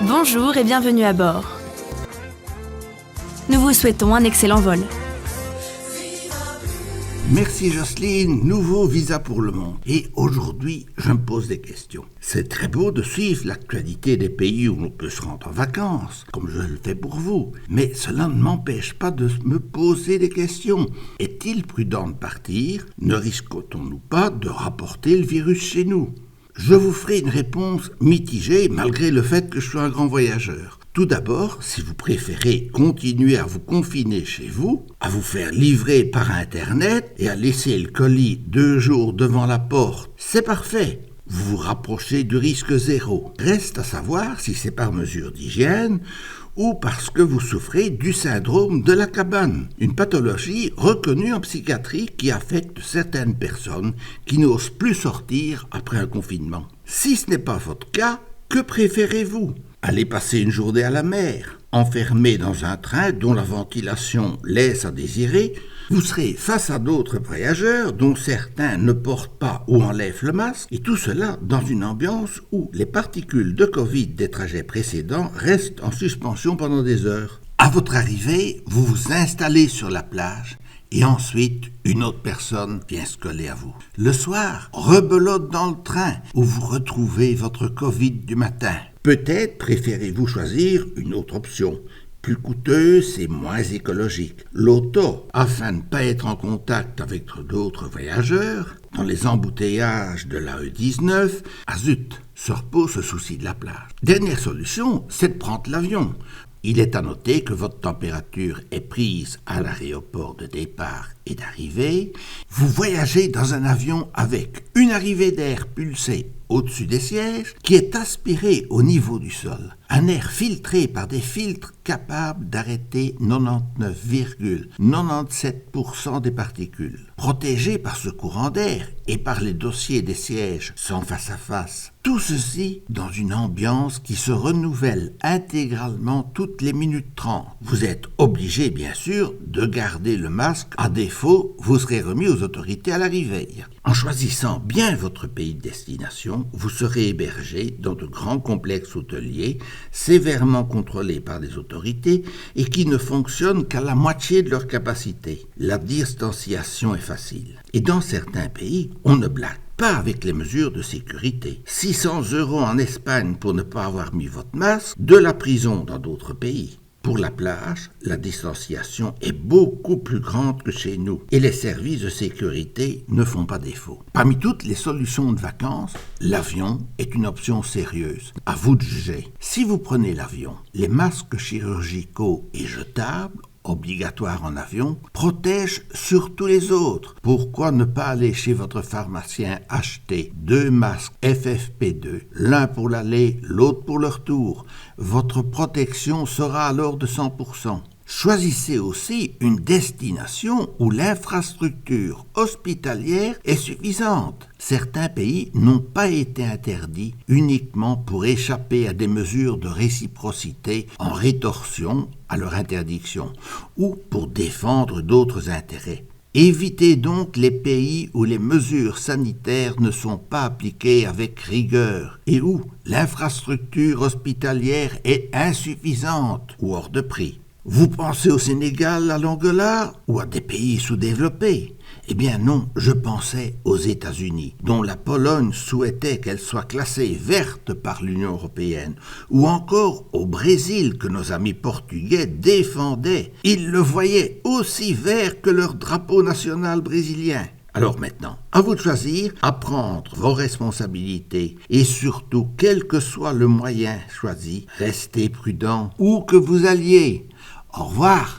Bonjour et bienvenue à bord. Nous vous souhaitons un excellent vol. Merci Jocelyne, nouveau visa pour le monde. Et aujourd'hui, je me pose des questions. C'est très beau de suivre l'actualité des pays où l'on peut se rendre en vacances, comme je le fais pour vous. Mais cela ne m'empêche pas de me poser des questions. Est-il prudent de partir? Ne risque-t-on pas de rapporter le virus chez nous? Je vous ferai une réponse mitigée malgré le fait que je sois un grand voyageur. Tout d'abord, si vous préférez continuer à vous confiner chez vous, à vous faire livrer par Internet et à laisser le colis 2 jours devant la porte, c'est parfait. Vous vous rapprochez du risque zéro. Reste à savoir si c'est par mesure d'hygiène ou parce que vous souffrez du syndrome de la cabane, une pathologie reconnue en psychiatrie qui affecte certaines personnes qui n'osent plus sortir après un confinement. Si ce n'est pas votre cas, que préférez-vous ? Aller passer une journée à la mer, enfermé dans un train dont la ventilation laisse à désirer, vous serez face à d'autres voyageurs dont certains ne portent pas ou enlèvent le masque, et tout cela dans une ambiance où les particules de Covid des trajets précédents restent en suspension pendant des heures. À votre arrivée, vous vous installez sur la plage, et ensuite, une autre personne vient se coller à vous. Le soir, rebelote dans le train, où vous retrouvez votre Covid du matin. Peut-être préférez-vous choisir une autre option, plus coûteuse et moins écologique, l'auto, afin de ne pas être en contact avec d'autres voyageurs. Dans les embouteillages de la E19, zut, se repose ce souci de la plage. Dernière solution, c'est de prendre l'avion. Il est à noter que votre température est prise à l'aéroport de départ et d'arrivée. Vous voyagez dans un avion avec une arrivée d'air pulsée au-dessus des sièges qui est aspiré au niveau du sol. Un air filtré par des filtres capables d'arrêter 99,97% des particules. Protégé par ce courant d'air et par les dossiers des sièges sans face à face. Tout ceci dans une ambiance qui se renouvelle intégralement toutes les minutes 30. Vous êtes obligé, bien sûr, de garder le masque. À défaut, vous serez remis aux autorités à l'arrivée. En choisissant bien votre pays de destination, vous serez hébergé dans de grands complexes hôteliers sévèrement contrôlés par des autorités et qui ne fonctionnent qu'à la moitié de leur capacité. La distanciation est facile. Et dans certains pays, on ne blague pas avec les mesures de sécurité. 600 € en Espagne pour ne pas avoir mis votre masque, de la prison dans d'autres pays. Pour la plage, la distanciation est beaucoup plus grande que chez nous et les services de sécurité ne font pas défaut. Parmi toutes les solutions de vacances, l'avion est une option sérieuse. À vous de juger. Si vous prenez l'avion, les masques chirurgicaux et jetables obligatoire en avion, protège sur tous les autres. Pourquoi ne pas aller chez votre pharmacien acheter 2 masques FFP2, l'un pour l'aller, l'autre pour le retour? Votre protection sera alors de 100%. Choisissez aussi une destination où l'infrastructure hospitalière est suffisante. Certains pays n'ont pas été interdits uniquement pour échapper à des mesures de réciprocité en rétorsion à leur interdiction ou pour défendre d'autres intérêts. Évitez donc les pays où les mesures sanitaires ne sont pas appliquées avec rigueur et où l'infrastructure hospitalière est insuffisante ou hors de prix. Vous pensez au Sénégal, à l'Angola ou à des pays sous-développés? Eh bien non, je pensais aux États-Unis, dont la Pologne souhaitait qu'elle soit classée verte par l'Union européenne, ou encore au Brésil que nos amis portugais défendaient. Ils le voyaient aussi vert que leur drapeau national brésilien. Alors maintenant, à vous de choisir, à prendre vos responsabilités et surtout, quel que soit le moyen choisi, restez prudent où que vous alliez. Au revoir.